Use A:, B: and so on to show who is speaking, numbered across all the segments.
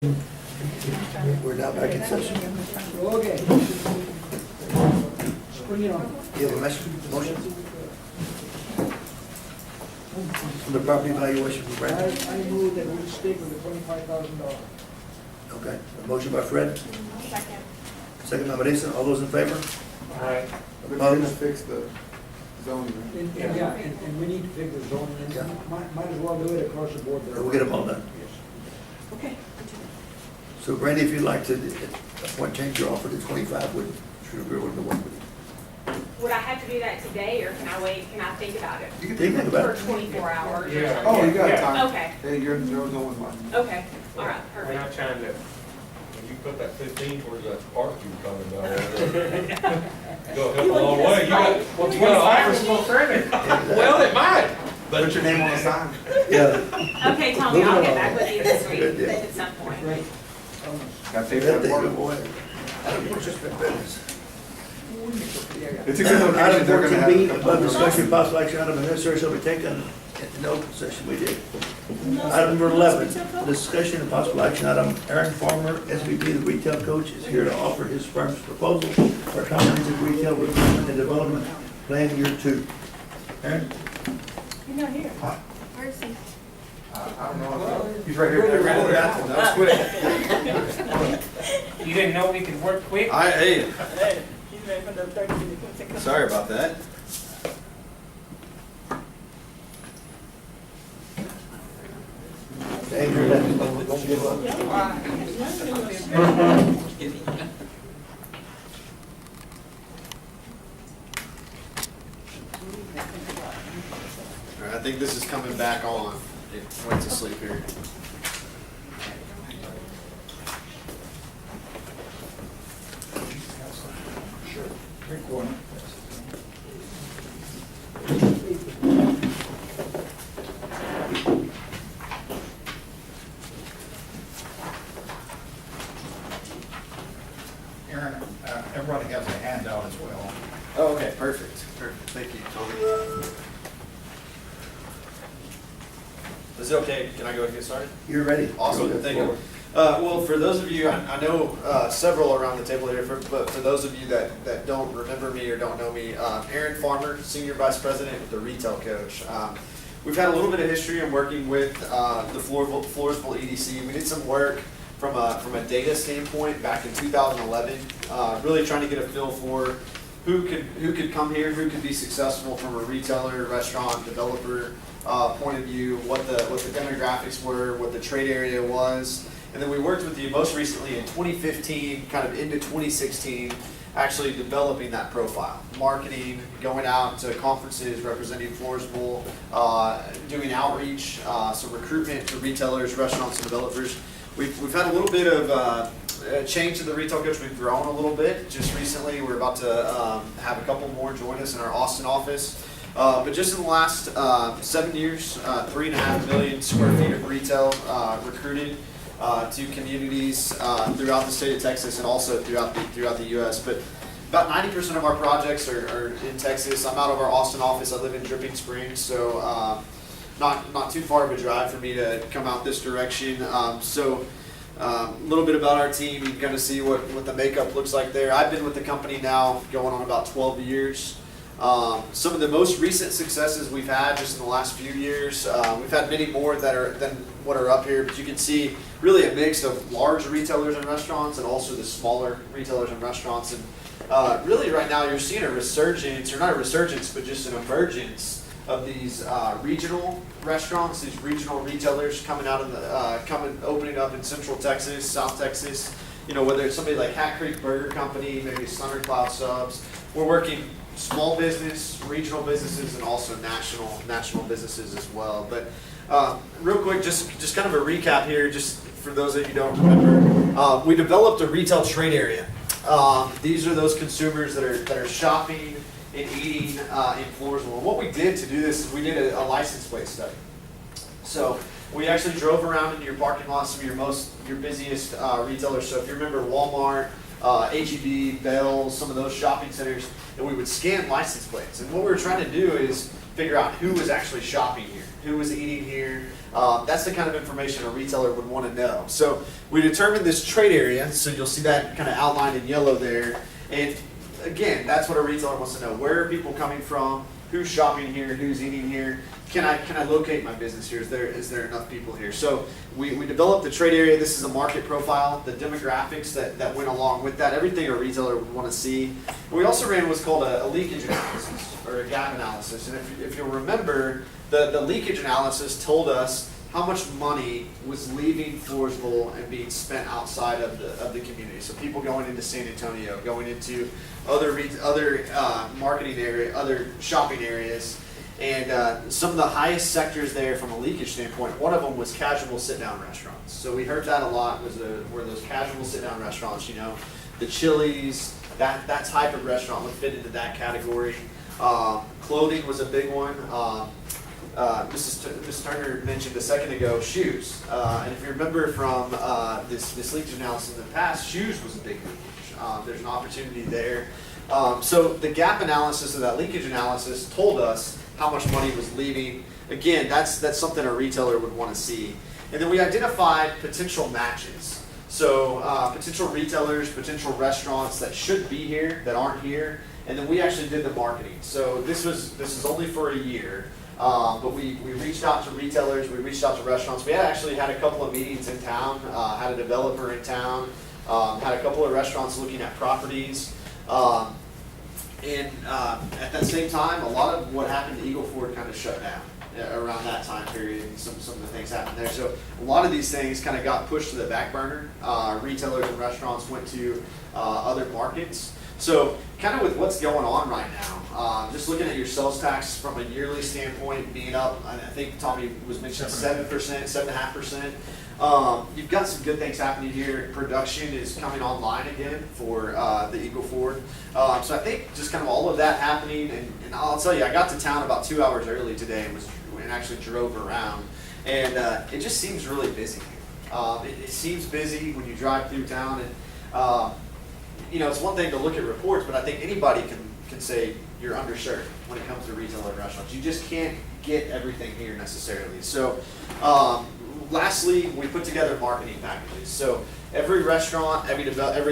A: We're now back in session.
B: Okay. Bring it on.
A: You have a motion? On the property valuation for Brandon?
B: I move that we stick with the $25,000.
A: Okay, a motion by Fred,
C: Second.
A: second by Marisa, all those in favor?
D: Alright.
E: But you're gonna fix the zoning, right?
B: And we need to fix the zoning,
A: Yeah.
B: might as well do it across the board there.
A: We'll get them all done.
B: Yes.
C: Okay.
A: So Brandy, if you'd like to change your offer to 25, should agree with the one.
C: Would I have to do that today, or can I wait, can I think about it?
A: You can think about
C: For
A: it.
C: 24 hours or
D: Yeah.
C: something?
E: Oh, you got
D: Yeah.
E: time.
C: Okay,
E: Hey, you're no one's mind.
C: okay, all right,
D: We're
C: perfect.
D: not trying to,
F: You put that 15 towards that park you were talking about. Go help a
C: want
F: long
C: this
F: way. You got,
C: right.
F: what you got to offer?
D: small credit.
F: Well, it might,
E: Put
F: but
E: your name on the sign.
A: Yeah.
C: Okay, Tommy, I'll get back with you this week
A: Good deal.
C: at some point.
B: Right.
E: Got to pay for
A: That
E: that
A: thing,
E: park.
A: good boy. I don't know, it's just been business.
E: It's a good location.
A: Item
E: They're gonna
A: 14B,
E: have.
A: above discussion, possible action item, and necessary shall be taken in the open session, we did. Item number 11, discussion and possible action item, Aaron Farmer, SVP, the retail coach, is here to offer his firm's proposal for comprehensive retail recruitment and development plan year 2. Aaron?
C: You're not here. Where is he?
E: I don't know. He's right here. I ran to the bathroom. That was quick.
D: You didn't know we could work quick?
G: Hey, sorry about that.
A: Andrew, don't give up.
G: All right, I think this is coming back on. It went to sleep here.
H: Aaron, everybody has a handout as well.
G: Oh, okay, perfect. Perfect. Thank you, Tony. Is it okay? Can I go ahead and get started?
A: You're ready.
G: Awesome, thank you. Well, for those of you, I know several around the table here, but for those of you that don't remember me or don't know me, Aaron Farmer, Senior Vice President with the Retail Coach. We've had a little bit of history in working with the Floresville EDC. We did some work from a data standpoint back in 2011, really trying to get a feel for who could come here, who could be successful from a retailer, restaurant, developer point of view, what the demographics were, what the trade area was. And then we worked with you most recently in 2015, kind of into 2016, actually developing that profile. Marketing, going out to conferences, representing Floresville, doing outreach, some recruitment to retailers, restaurants, and developers. We've had a little bit of a change in the retail coach. We've grown a little bit. Just recently, we're about to have a couple more join us in our Austin office. But just in the last 7 years, 3.5 million square feet of retail recruited to communities throughout the state of Texas and also throughout the U.S. But about 90% of our projects are in Texas. I'm out of our Austin office. I live in Dripping Springs, so not too far of a drive for me to come out this direction. A little bit about our team. You can kind of see what the makeup looks like there. I've been with the company now going on about 12 years. Some of the most recent successes we've had just in the last few years, we've had many more than what are up here, but you can see really a mix of large retailers and restaurants and also the smaller retailers and restaurants. And really right now you're seeing a resurgence, or not a resurgence, but just an emergence of these regional restaurants, these regional retailers coming out of the, opening up in Central Texas, South Texas. You know, whether it's somebody like Hat Creek Burger Company, maybe Thundercloud Subs. We're working small business, regional businesses, and also national businesses as well. But real quick, just kind of a recap here, just for those of you who don't remember. We developed a retail trade area. These are those consumers that are shopping and eating in Floresville. And what we did to do this is we did a license plate study. So we actually drove around into your parking lot, some of your busiest retailers. So if you remember Walmart, HEB, Bell's, some of those shopping centers, and we would scan license plates. And what we were trying to do is figure out who was actually shopping here, who was eating here. That's the kind of information a retailer would want to know. So we determined this trade area, so you'll see that kind of outlined in yellow there. And again, that's what a retailer wants to know. Where are people coming from? Who's shopping here? Who's eating here? Can I locate my business here? Is there enough people here? So we developed the trade area. This is a market profile, the demographics that went along with that, everything a retailer would want to see. We also ran what's called a leakage analysis or a gap analysis. And if you'll remember, the leakage analysis told us how much money was leaving Floresville and being spent outside of the community. So people going into San Antonio, going into other marketing area, other shopping areas. And some of the highest sectors there from a leakage standpoint, one of them was casual sit-down restaurants. So we heard that a lot, were those casual sit-down restaurants, the Chili's, that type of restaurant would fit into that category. Clothing was a big one. Mrs. Turner mentioned a second ago shoes. And if you remember from this leakage analysis in the past, shoes was a big leakage. There's an opportunity there. So the gap analysis of that leakage analysis told us how much money was leaving. Again, that's something a retailer would want to see. And then we identified potential matches. So potential retailers, potential restaurants that should be here, that aren't here. And then we actually did the marketing. So this is only for a year. But we reached out to retailers, we reached out to restaurants. We actually had a couple of meetings in town, had a developer in town, had a couple of restaurants looking at properties. And at that same time, a lot of what happened to Eagle Ford kind of shut down around that time period, and some of the things happened there. So a lot of these things kind of got pushed to the back burner. Retailers and restaurants went to other markets. So kind of with what's going on right now, just looking at your sales tax from a yearly standpoint being up, I think Tommy was mentioning 7%, 7.5%. You've got some good things happening here. Production is coming online again for the Eagle Ford. So I think just kind of all of that happening, and I'll tell you, I got to town about 2 hours early today and actually drove around, and it just seems really busy here. It seems busy when you drive through town, and it's one thing to look at reports, but I think anybody can say you're underserved when it comes to retail and restaurants. You just can't get everything here necessarily. So lastly, we put together marketing packages. So every restaurant, every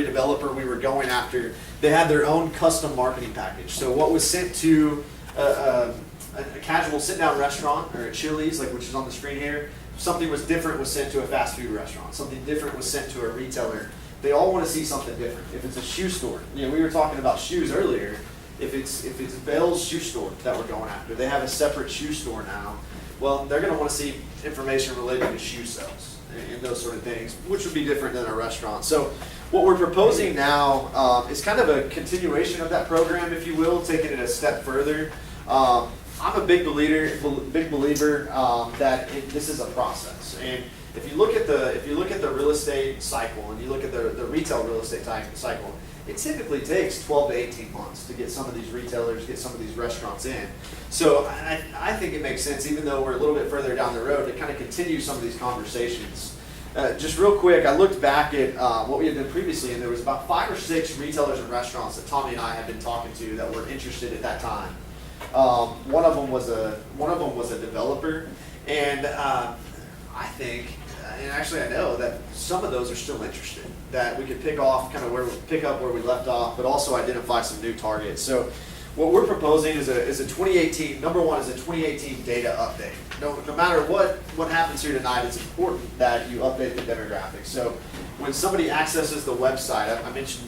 G: developer we were going after, they had their own custom marketing package. So what was sent to a casual sit-down restaurant or a Chili's, which is on the screen here, something was different was sent to a fast food restaurant. Something different was sent to a retailer. They all want to see something different. If it's a shoe store, we were talking about shoes earlier. If it's Bell's shoe store that we're going after, they have a separate shoe store now. Well, they're going to want to see information related to shoe sales and those sort of things, which would be different than a restaurant. So what we're proposing now is kind of a continuation of that program, if you will, taking it a step further. I'm a big believer that this is a process. And if you look at the real estate cycle and you look at the retail real estate cycle, it typically takes 12 to 18 months to get some of these retailers, get some of these restaurants in. So I think it makes sense, even though we're a little bit further down the road, to kind of continue some of these conversations. Just real quick, I looked back at what we had done previously, and there was about 5 or 6 retailers and restaurants that Tommy and I had been talking to that were interested at that time. One of them was a developer, and I think, and actually I know that some of those are still interested, that we could pick up where we left off, but also identify some new targets. So what we're proposing is a 2018, number one is a 2018 data update. No matter what happens here tonight, it's important that you update the demographics. So when somebody accesses the website,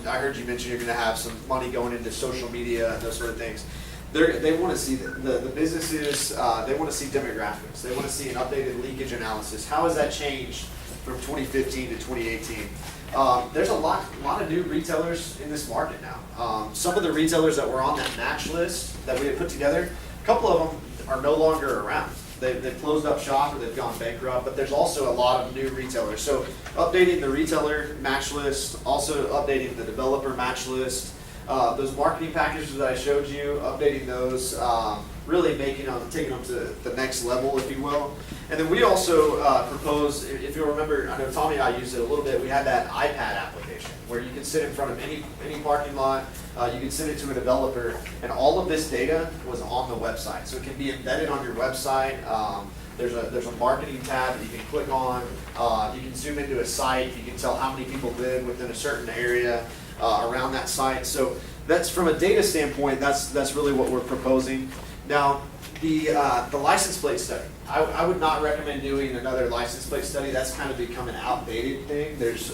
G: I heard you mention you're going to have some money going into social media and those sort of things. They want to see the businesses, they want to see demographics. They want to see an updated leakage analysis. How has that changed from 2015 to 2018? There's a lot of new retailers in this market now. Some of the retailers that were on that match list that we had put together, a couple of them are no longer around. They've closed up shop or they've gone bankrupt, but there's also a lot of new retailers. So updating the retailer match list, also updating the developer match list. Those marketing packages that I showed you, updating those really taking them to the next level, if you will. And then we also propose, if you'll remember, I know Tommy and I used it a little bit, we had that iPad application where you can sit in front of any parking lot, you can send it to a developer, and all of this data was on the website. So it can be embedded on your website. There's a marketing tab that you can click on. You can zoom into a site. You can tell how many people live within a certain area around that site. So that's, from a data standpoint, that's really what we're proposing. Now, the license plate study. I would not recommend doing another license plate study. That's kind of become an outdated thing. There's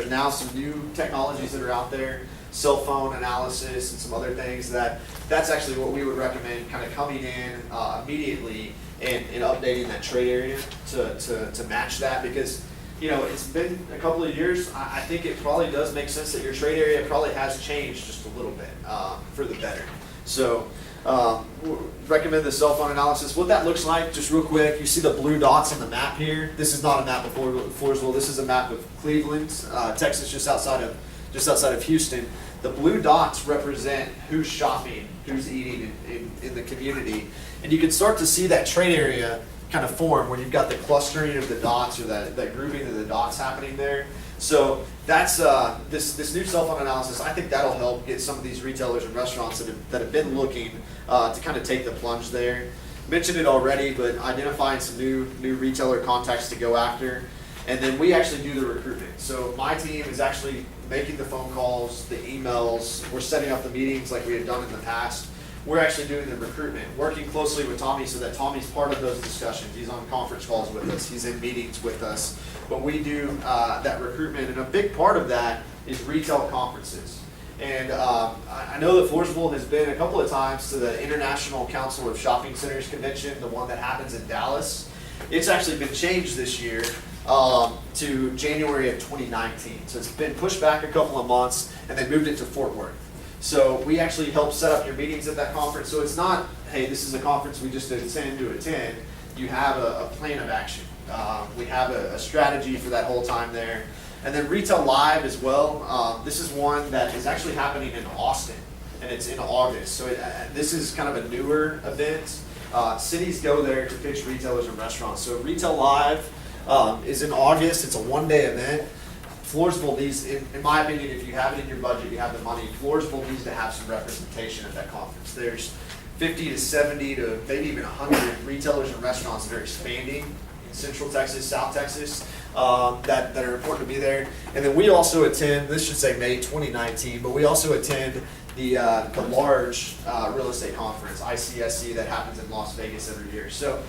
G: now some new technologies that are out there, cell phone analysis and some other things that's actually what we would recommend, kind of coming in immediately and updating that trade area to match that, because it's been a couple of years. I think it probably does make sense that your trade area probably has changed just a little bit for the better. So recommend the cell phone analysis. What that looks like, just real quick, you see the blue dots on the map here. This is not a map of Floresville. This is a map of Cleveland, Texas, just outside of Houston. The blue dots represent who's shopping, who's eating in the community. And you can start to see that trade area kind of form where you've got the clustering of the dots, or that grouping of the dots happening there. So that's this new cell phone analysis. I think that'll help get some of these retailers and restaurants that have been looking to kind of take the plunge there. Mentioned it already, but identifying some new retailer contacts to go after. And then we actually do the recruitment. So my team is actually making the phone calls, the emails. We're setting up the meetings like we had done in the past. We're actually doing the recruitment, working closely with Tommy so that Tommy's part of those discussions. He's on conference calls with us. He's in meetings with us. But we do that recruitment, and a big part of that is retail conferences. And I know that Floresville has been a couple of times to the International Council of Shopping Centers convention, the one that happens in Dallas. It's actually been changed this year to January of 2019. So it's been pushed back a couple of months, and they moved it to Fort Worth. So we actually help set up your meetings at that conference. So it's not, hey, this is a conference we just intend to attend. You have a plan of action. We have a strategy for that whole time there. And then Retail Live as well. This is one that is actually happening in Austin, and it's in August. So this is kind of a newer event. Cities go there to pitch retailers and restaurants. So Retail Live is in August. It's a one-day event. Floresville needs, in my opinion, if you have it in your budget, you have the money, Floresville needs to have some representation at that conference. There's 50 to 70 to maybe even 100 retailers and restaurants that are expanding in Central Texas, South Texas, that are important to be there. And then we also attend, this should say May 2019, but we also attend the large real estate conference, ICSC, that happens in Las Vegas every year. So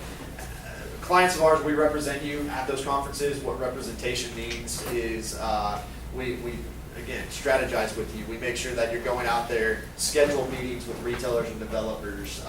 G: clients of ours, we represent you at those conferences. What representation means is we again, strategize with you. We make sure that you're going out there, schedule meetings with retailers and developers,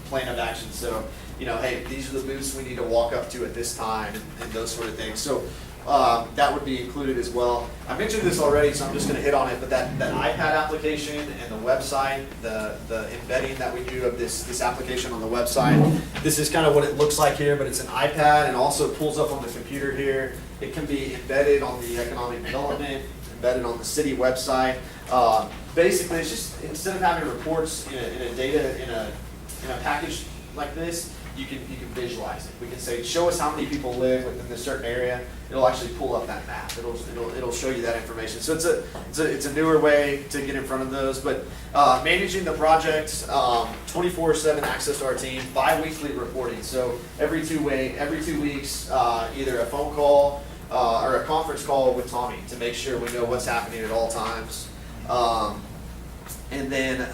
G: plan of action. So, hey, these are the booths we need to walk up to at this time, and those sort of things. So that would be included as well. I mentioned this already, so I'm just going to hit on it, but that iPad application and the website, the embedding that we do of this application on the website, this is kind of what it looks like here, but it's an iPad and also pulls up on the computer here. It can be embedded on the economic development, embedded on the city website. Basically, it's just, instead of having reports in a package like this, you can visualize it. We can say, show us how many people live within this certain area. It'll actually pull up that map. It'll show you that information. So it's a newer way to get in front of those. But managing the project, 24/7 access to our team, bi-weekly reporting. So every 2 weeks, either a phone call or a conference call with Tommy to make sure we know what's happening at all times. And then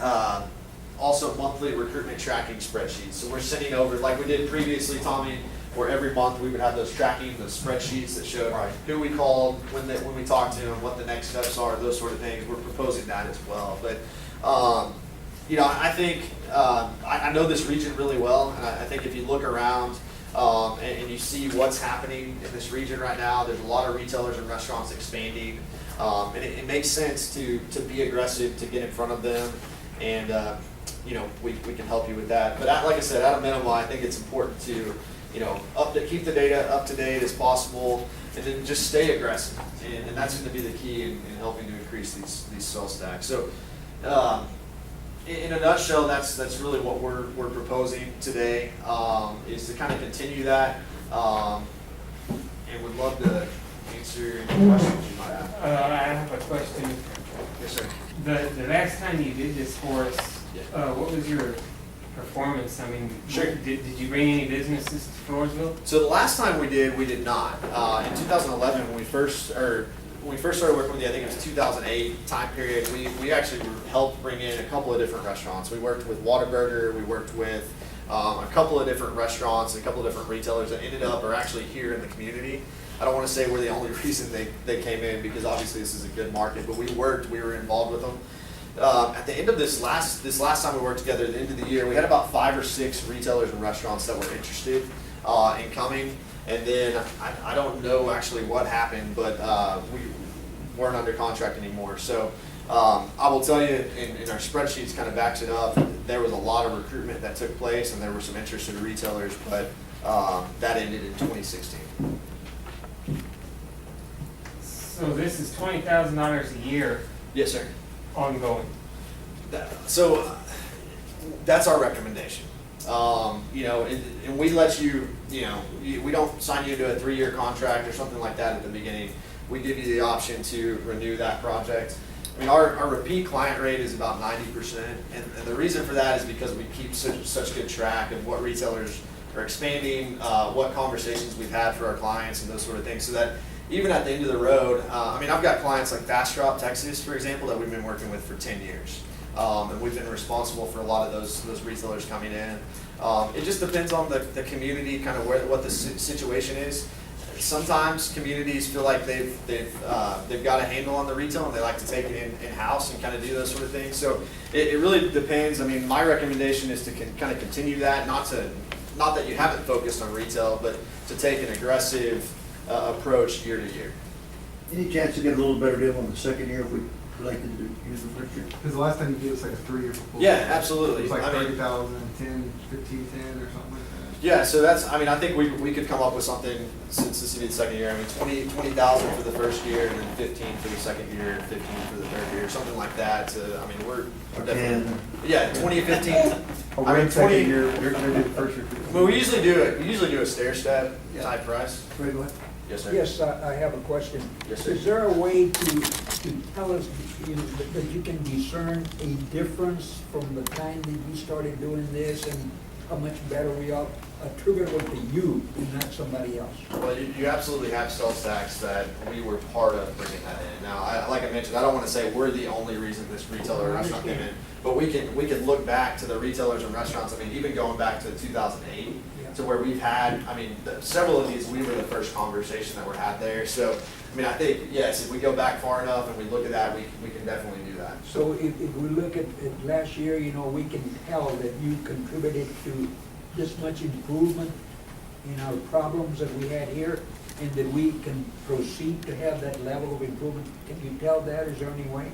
G: also monthly recruitment tracking spreadsheets. So we're sending over, like we did previously, Tommy, where every month we would have those spreadsheets that showed who we called, when we talked to them, what the next steps are, those sort of things. We're proposing that as well. But I think I know this region really well, and I think if you look around and you see what's happening in this region right now, there's a lot of retailers and restaurants expanding, and it makes sense to be aggressive, to get in front of them, and we can help you with that. But like I said, at a minimum, I think it's important to keep the data up to date as possible, and then just stay aggressive, and that's going to be the key in helping to increase these sales stacks. So in a nutshell, that's really what we're proposing today, is to kind of continue that, and would love to answer any questions you might have.
D: I have a question.
G: Yes, sir.
D: The last time you did this for us, what was your performance? I mean,
G: Sure.
D: did you bring any businesses to Floresville?
G: So the last time we did not. In 2011, when we first started working with you, I think it was 2008 time period, we actually helped bring in a couple of different restaurants. We worked with Whataburger, we worked with a couple of different restaurants, and a couple of different retailers that ended up are actually here in the community. I don't want to say we're the only reason they came in, because obviously this is a good market, but we were involved with them. At the end of this last time we worked together, at the end of the year, we had about 5 or 6 retailers and restaurants that were interested in coming. And then I don't know actually what happened, but we weren't under contract anymore. So I will tell you, in our spreadsheets kind of backs it up, there was a lot of recruitment that took place, and there were some interested retailers, but that ended in 2016.
D: So this is $20,000 a year
G: Yes, sir.
D: ongoing.
G: So that's our recommendation. And we let you, we don't sign you to a 3-year contract or something like that at the beginning. We give you the option to renew that project. I mean, our repeat client rate is about 90%, and the reason for that is because we keep such good track of what retailers are expanding, what conversations we've had for our clients, and those sort of things, so that even at the end of the road, I've got clients like Fast Drop Texas, for example, that we've been working with for 10 years. And we've been responsible for a lot of those retailers coming in. It just depends on the community, kind of what the situation is. Sometimes communities feel like they've got a handle on the retail, and they like to take it in-house and kind of do those sort of things. So it really depends. I mean, my recommendation is to kind of continue that, not that you haven't focused on retail, but to take an aggressive approach year to year.
A: Any chance to get a little better deal on the second year if we elected to use the first year?
E: Because the last time you gave us like a 3-year proposal.
G: Yeah, absolutely.
E: It was like
G: I mean-
E: 30,000, 10, 15, 10 or something like that.
G: Yeah, so I think we could come up with something, since this would be the second year, 20,000 for the first year, and then 15 for the second year, 15 for the third year, something like that. We're definitely, yeah, 20, 15.
E: Oh,
G: I mean, 20
E: year, they're the first year.
G: Well, we usually do a stair step type price.
A: Very good.
G: Yes, sir.
B: Yes, I have a question.
G: Yes, sir.
B: Is there a way to tell us, that you can discern a difference from the time that you started doing this and how much better we are, attributable to you and not somebody else?
G: Well, you absolutely have sales tax that we were part of bringing that in. Now, like I mentioned, I don't want to say we're the only reason this retailer or restaurant came in, but we can look back to the retailers and restaurants, even going back to 2008, to where we've had, several of these, we were the first conversation that were had there. So, I think, yes, if we go back far enough and we look at that, we can definitely do that.
B: So if we look at last year, we can tell that you contributed to this much improvement in our problems that we had here, and that we can proceed to have that level of improvement. Can you tell that? Is there any way?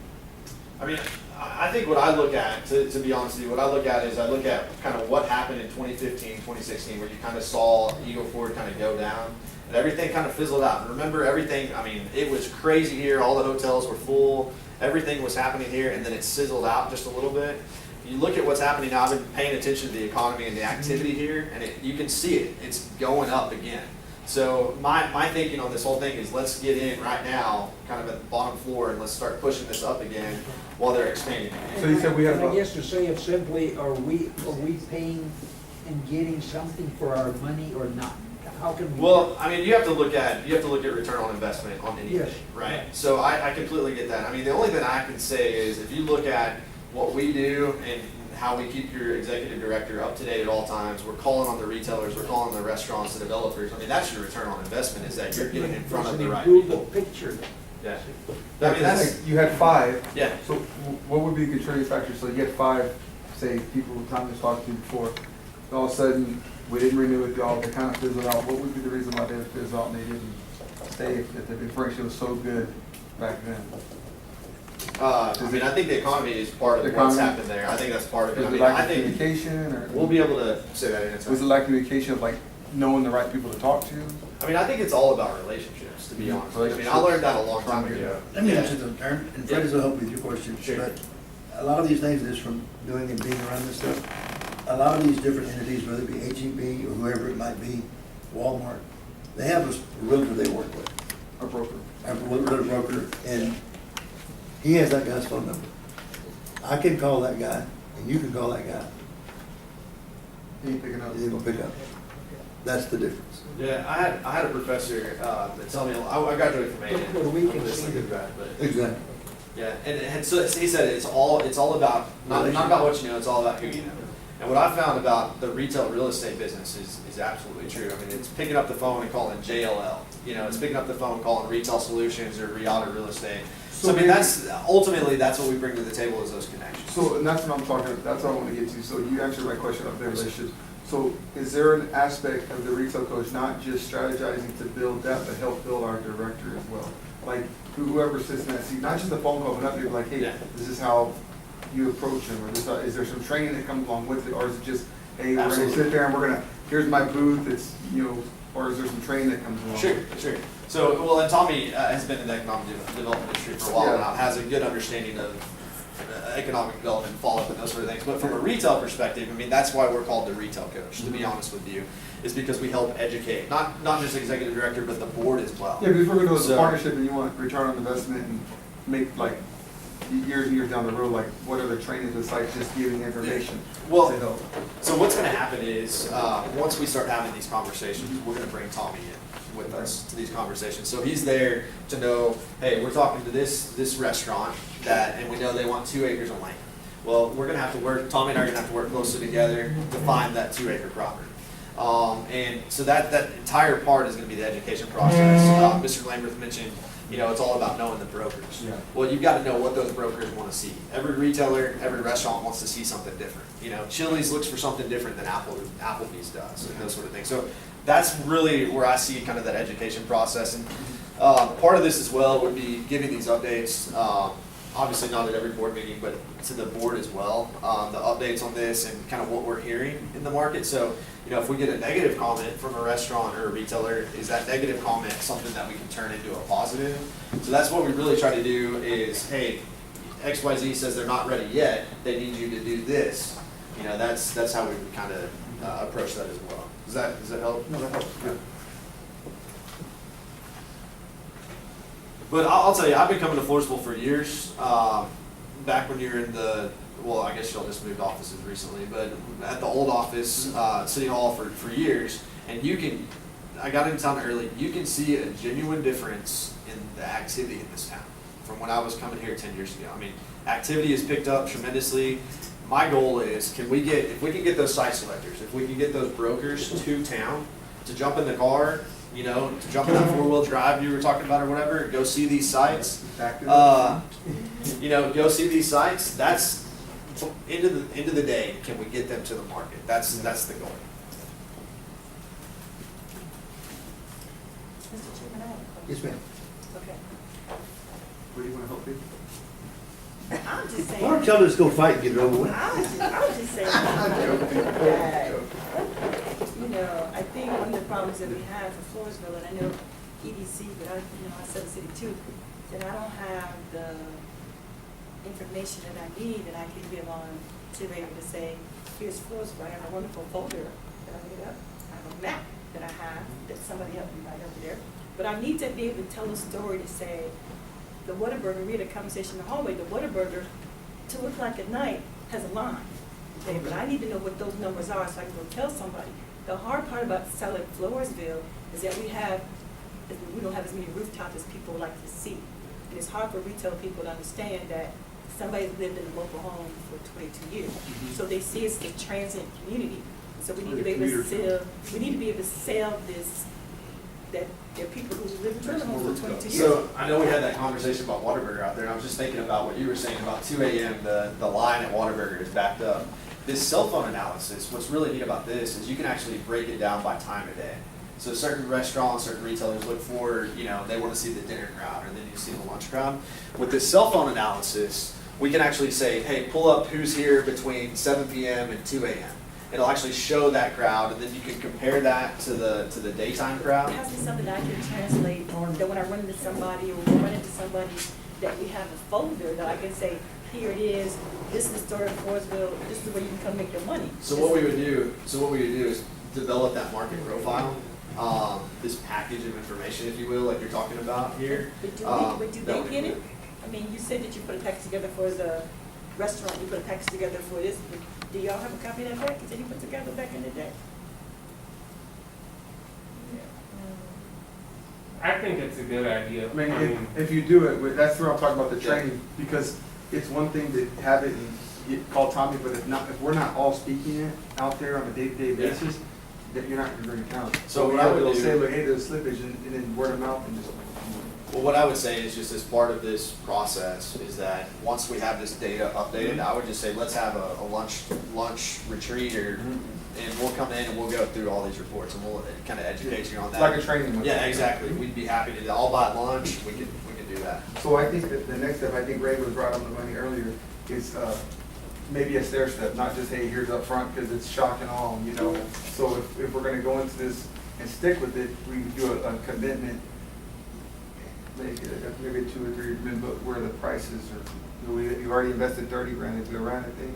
G: I think what I look at, to be honest with you, what I look at is I look at kind of what happened in 2015, 2016, where you kind of saw Eagle Ford kind of go down, and everything kind of fizzled out. And remember, everything, it was crazy here, all the hotels were full, everything was happening here, and then it sizzled out just a little bit. You look at what's happening now, I've been paying attention to the economy and the activity here, and you can see it, it's going up again. So my thinking on this whole thing is, let's get in right now, kind of at the bottom floor, and let's start pushing this up again while they're expanding.
E: So you said we have
B: And I
E: about-
B: guess to say it simply, are we paying and getting something for our money or not? How can we?
G: Well, you have to look at return on investment on anything,
B: Yes.
G: right? So I completely get that. The only thing I can say is, if you look at what we do and how we keep your executive director up to date at all times, we're calling on the retailers, we're calling on the restaurants, the developers. That's your return on investment, is that you're getting in front of the right
B: There's an
G: people.
B: improved picture.
G: Yeah.
E: Like, you had 5.
G: Yeah.
E: So what would be the contributing factor? So you had 5, say, people who Tom was talking to before, all of a sudden, we didn't renew with y'all, they kind of fizzled out. What would be the reason why they fizzled out and they didn't stay, if the differential was so good back then?
G: I think the economy is part of
E: The
G: what's
E: economy?
G: happened there. I think that's part of it.
E: Was it
G: I
E: lack of
G: think
E: communication, or?
G: we'll be able to say that in a
E: Was it
G: second.
E: lack of communication of knowing the right people to talk to?
G: I think it's all about relationships, to be honest. I learned that a long time ago.
A: Let me
G: Yeah.
A: answer them, Aaron, and Freddie's will help with your question.
G: Sure.
A: But a lot of these things is from doing and being around this stuff. A lot of these different entities, whether it be HEB or whoever it might be, Walmart, they have a realtor they work with,
E: A broker.
A: a realtor broker, and he has that guy's phone number. I can call that guy, and you can call that guy,
E: He ain't picking up.
A: and he's gonna pick up. That's the difference.
G: Yeah, I had a professor that told me, I graduated from A&M.
B: But we can
G: I'm just
B: see
G: a good
B: that.
G: grad, but
A: Exactly.
G: yeah, and so he said it's all about not about what you know, it's all about who you know. And what I found about the retail real estate business is absolutely true. I mean, it's picking up the phone and calling JLL. You know, it's picking up the phone and calling Retail Solutions or Riata Real Estate. So I mean, that's ultimately that's what we bring to the table is those connections.
E: So, and that's what I'm talking about, that's what I want to get to. So you answered my question about their relationships. So is there an aspect of the retail coach not just strategizing to build that, but help build our director as well? Like whoever sits in that seat, not just a phone call, but not be like, hey,
G: Yeah.
E: this is how you approach them, or is there some training that comes along with it, or is it just, hey, we're
G: Absolutely.
E: gonna sit there and we're gonna, here's my booth, it's, you know, or is there some training that comes along?
G: Sure, sure. So, well, and Tommy has been in the economic development industry for a while
E: Yeah.
G: now, has a good understanding of economic development, follow-up, and those sort of things. But from a retail perspective, I mean, that's why we're called the retail coach, to be honest with you, is because we help educate, not just executive director, but the board as well.
E: Yeah, but if we're gonna do a
G: So-
E: partnership and you want return on investment and make like years and years down the road, like what are the trainings besides just giving information?
G: Well,
E: To help?
G: so what's gonna happen is, once we start having these conversations, we're gonna bring Tommy in with us to these conversations. So he's there to know, hey, we're talking to this restaurant and we know they want 2 acres of land. Well, we're gonna have to work, Tommy and I are gonna have to work closely together to find that 2 acre property. And so that entire part is gonna be the education process. Mr. Lambert mentioned, you know, it's all about knowing the brokers.
E: Yeah.
G: Well, you've got to know what those brokers want to see. Every retailer, every restaurant wants to see something different. You know, Chili's looks for something different than Applebee's does, and those sort of things. So that's really where I see kind of that education process. And part of this as well would be giving these updates, obviously not at every board meeting, but to the board as well, the updates on this and kind of what we're hearing in the market. So, you know, if we get a negative comment from a restaurant or a retailer, is that negative comment something that we can turn into a positive? So that's what we really try to do is, hey, XYZ says they're not ready yet, they need you to do this. You know, that's how we would kind of approach that as well. Does that help?
E: No, that helps. Yeah.
G: But I'll tell you, I've been coming to Floresville for years. Back when you were in well, I guess y'all just moved offices recently, but at the old office, City Hall for years. And I got into town early, you can see a genuine difference in the activity in this town from when I was coming here 10 years ago. I mean, activity has picked up tremendously. My goal is, if we can get those site selectors, if we can get those brokers to town to jump in the car, you know, to jump in that 4-wheel drive you were talking about or whatever, go see these sites. You know, go see these sites. That's end of the day. Can we get them to the market? That's the goal.
I: Mr. Chairman, I have a question.
A: Yes, ma'am.
I: Okay.
E: What do you want to help people?
I: I'm just saying.
A: Why don't y'all just go fight and get it over with?
I: I was just saying. that, you know, I think one of the problems that we have for Floresville, and I know EDC, but I said the city too, that I don't have the information that I need that I can give on to be able to say, here's Floresville. I have a wonderful folder that I made up. I have a map that I have that somebody helped me write over there. But I need to be able to tell a story to say, the Whataburger, we had a conversation in the hallway, the Whataburger, 2 o'clock at night, has a line. Okay, but I need to know what those numbers are so I can go tell somebody. The hard part about selling Floresville is that we don't have as many rooftops as people like to see. And it's hard for retail people to understand that somebody's lived in a mobile home for 22 years. So they see it's the transient community. So we need to be able to sell this, that there are people who live in trailer homes for 22 years.
G: So I know we had that conversation about Whataburger out there, and I was just thinking about what you were saying about 2 a.m. The line at Whataburger is backed up. This cell phone analysis, what's really neat about this is you can actually break it down by time of day. So certain restaurants, certain retailers look for, you know, they want to see the dinner crowd, or then you see the lunch crowd. With this cell phone analysis, we can actually say, hey, pull up who's here between 7 p.m. and 2 a.m. It'll actually show that crowd, and then you can compare that to the daytime crowd.
I: It has to be something that I can translate, or that when I run into somebody, or run into somebody, that we have a folder that I can say, here it is, this is the story of Floresville, this is where you can come make your money.
G: So what we would do is develop that market profile, this package of information, if you will, like you're talking about here.
I: But do
G: that
I: they
G: would
I: get it?
G: include-
I: I mean, you said that you put a package together for the restaurant, you put a package together for this, but do y'all have a copy of that package that you put together back in the day?
D: I think it's a good idea.
E: I mean, if you do it, that's where I'm talking about the training, because it's one thing to have it and call Tommy, but if we're not all speaking it out there on a day-to-day
G: Yeah.
E: basis, that you're not gonna bring it down.
G: So what I would
E: They'll
G: do-
E: say, look, hey, there's slippage, and then word of mouth and just.
G: Well, what I would say is just as part of this process is that once we have this data updated, I would just say, let's have a lunch retreat or, and we'll come in and we'll go through all these reports and we'll kind of educate you on that.
E: Like a training.
G: Yeah, exactly. We'd be happy to, all by lunch, we could do that.
E: So I think that the next step, I think Ray was right on the money earlier, is maybe a stair step, not just, hey, here's up front, because it's shock and awe, you know? So if we're gonna go into this and stick with it, we do a commitment, maybe 2 or 3, but where the prices are, you've already invested 30 grand into it, right, I think?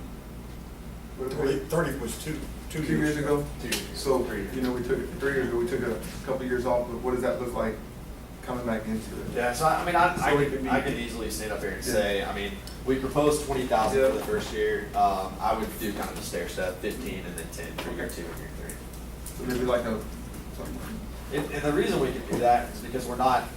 E: What did we-
H: 30 was two
E: 2 years ago?
G: 2 years.
E: So,
G: 3 years.
E: you know, we took it 3 years ago, we took a couple years off, but what does that look like coming back into it?
G: Yeah, so I mean,
E: So it could be-
G: I could easily stand up here and
E: Yeah.
G: say, I mean, we proposed 20,000
E: Yeah.
G: for the first year. I would do kind of a stair step, 15 and then 10 for year 2 and year 3.
E: So maybe like a, something.
G: And the reason we can do that is because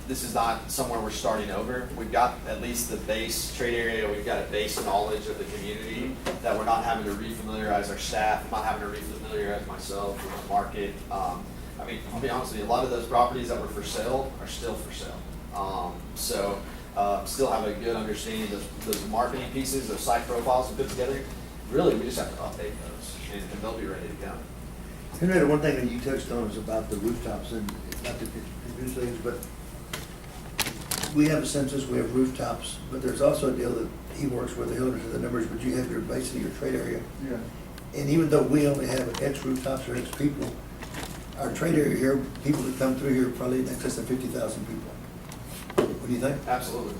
G: this is not somewhere we're starting over. We've got at least the base trade area, we've got a base knowledge of the community that we're not having to refamiliarize our staff, I'm not having to refamiliarize myself with the market. I mean, I'll be honest with you, a lot of those properties that were for sale are still for sale. Still have a good understanding of those marketing pieces, those site profiles we put together. Really, we just have to update those and they'll be ready to go.
A: Henrietta, one thing that you touched on is about the rooftops, and not to confuse things, but we have a census, we have rooftops, but there's also a deal that he works with, he'll enter the numbers, but you have basically your trade area.
E: Yeah.
A: And even though we only have X rooftops or X people, our trade area here, people that come through here, probably in excess of 50,000 people. What do you think?
G: Absolutely.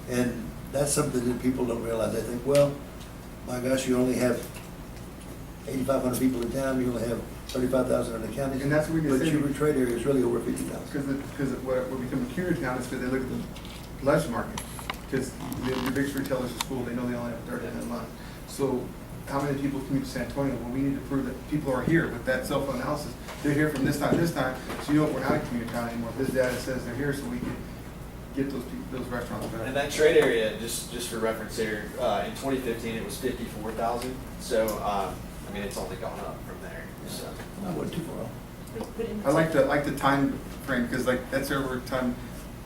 A: And that's something that people don't realize. They think, well, my gosh, you only have 8,500 people in town, you only have 35,000 in the county.
E: And that's what we can
A: But
E: say.
A: your trade area is really over 50,000.
E: Because what become a community town is because they look at the lunch market. Because the biggest retailers in school, they know they only have 30 in lunch. So how many people commute to San Antonio? Well, we need to prove that people are here with that cell phone analysis. They're here from this time, so you know we're not a community town anymore. This data says they're here, so we can get those restaurants back.
G: And that trade area, just for reference here, in 2015, it was 54,000. So, I mean, it's only gone up from there. So.
A: I wasn't too far off.
E: I like the time frame, because like that's every time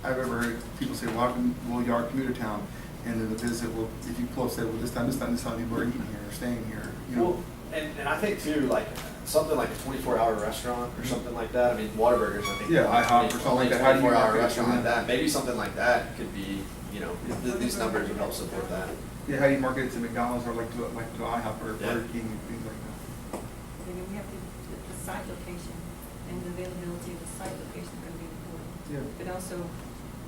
E: I've ever heard people say, well, you are a commuter town, and then the visit will, if you pull up, say, well, this time people are eating here or staying here, you know.
G: Well, and I think too, like something like a 24-hour restaurant or something like that. I mean, Whataburgers, I think.
E: Yeah, IHOP or something like that. How do you
G: 24-hour
E: market it?
G: restaurant like that. Maybe something like that could be, you know, these numbers would help support that.
E: Yeah, how do you market it to McDonald's or like to IHOP or
G: Yeah.
E: Burger King and things like that?
I: And then we have the site location and the availability of the site location is gonna be important.
E: Yeah.
I: But also,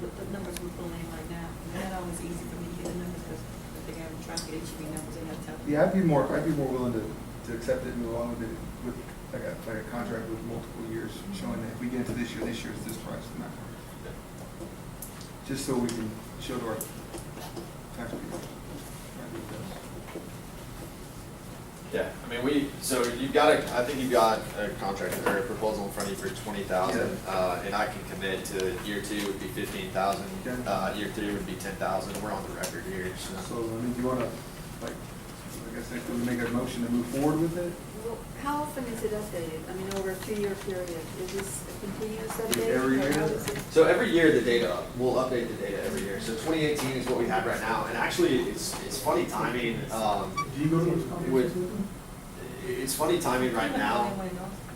I: with the numbers we're pulling in right now, it's not always easy for me to get the numbers because they have to try to get HB numbers and have to.
E: Yeah, I'd be more willing to accept it and move on with it with like a contract with multiple years, showing that if we get into this year is this price, and that price. Just so we can show to our taxpayers.
G: Yeah, I mean, so I think you've got a contract or a proposal in front of you for 20,000, and I can commit to year 2 would be 15,000,
E: Okay.
G: year 3 would be 10,000, we're on the record here,
E: So, I mean, do you wanna, like I said, can we make a motion to move forward with it?
J: Well, how often is it updated? I mean, over a 2-year period? Is this a continuous update?
E: Every
J: or how
E: year?
J: is it?
G: So every year we'll update the data every year. So 2018 is what we have right now, and actually it's funny timing.
E: Do you go to those conferences with them?
G: It's funny timing right now.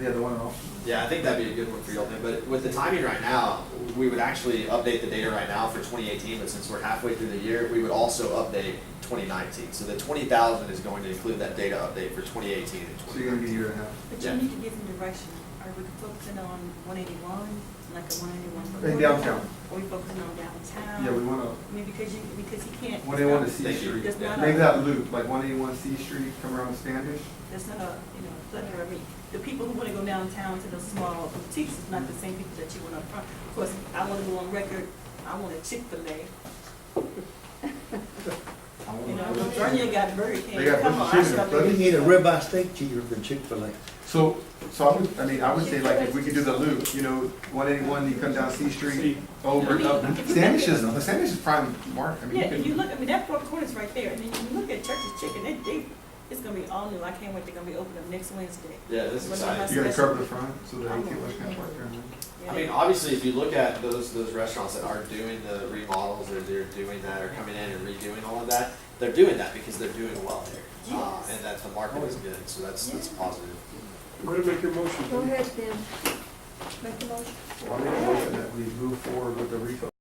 E: Yeah, the one in Austin.
G: Yeah, I think that'd be a good one for y'all. But with the timing right now, we would actually update the data right now for 2018. But since we're halfway through the year, we would also update 2019. So the 20,000 is going to include that data update for 2018 and
E: So you're gonna
G: 2019.
E: be a year and a half.
I: But
G: Yeah.
I: you need to give them direction. Are we focusing on 181, like a 181?
E: In downtown.
I: Are we focusing on downtown?
E: Yeah, we wanna,
I: I mean, because because he can't.
E: 181 C
G: Thank you.
E: Street.
I: There's not
E: Make
I: a,
E: that loop, like 181 C Street, come around Standish.
I: there's not a, you know, plethora. I mean, the people who wanna go downtown to those small boutiques is not the same people that you want up front. Of course, I wanna go on record, I want a Chick-fil-A. You know, Vernia got Burger King,
E: They got
I: come on, I
E: Burger
I: stop
E: King,
I: there.
A: We need a ribeye steak cheater than Chick-fil-A.
E: So I would say like if we could do the loop, you know, 181, you come down C Street, over and up. Standish is prime mark, I mean,
I: Yeah,
E: you
I: and you
E: can,
I: look, I mean, that four corners right there, and then you look at Church's Chicken, it's gonna be all new, I can't wait, they're gonna be open up next Wednesday.
G: Yeah, this is exciting.
E: you're gonna curb the front, so that you can kind of park there.
I: Yeah,
G: I mean, obviously, if you look at those restaurants that are doing the remodels, or they're doing that, or coming in and redoing all of that, they're doing that because they're doing well there.
I: Yes.
G: And that the market is good, so that's positive.
K: Go ahead and make your motion.
J: Go ahead, Tim. Make the motion.
E: Well, I make a motion that we move forward with the retail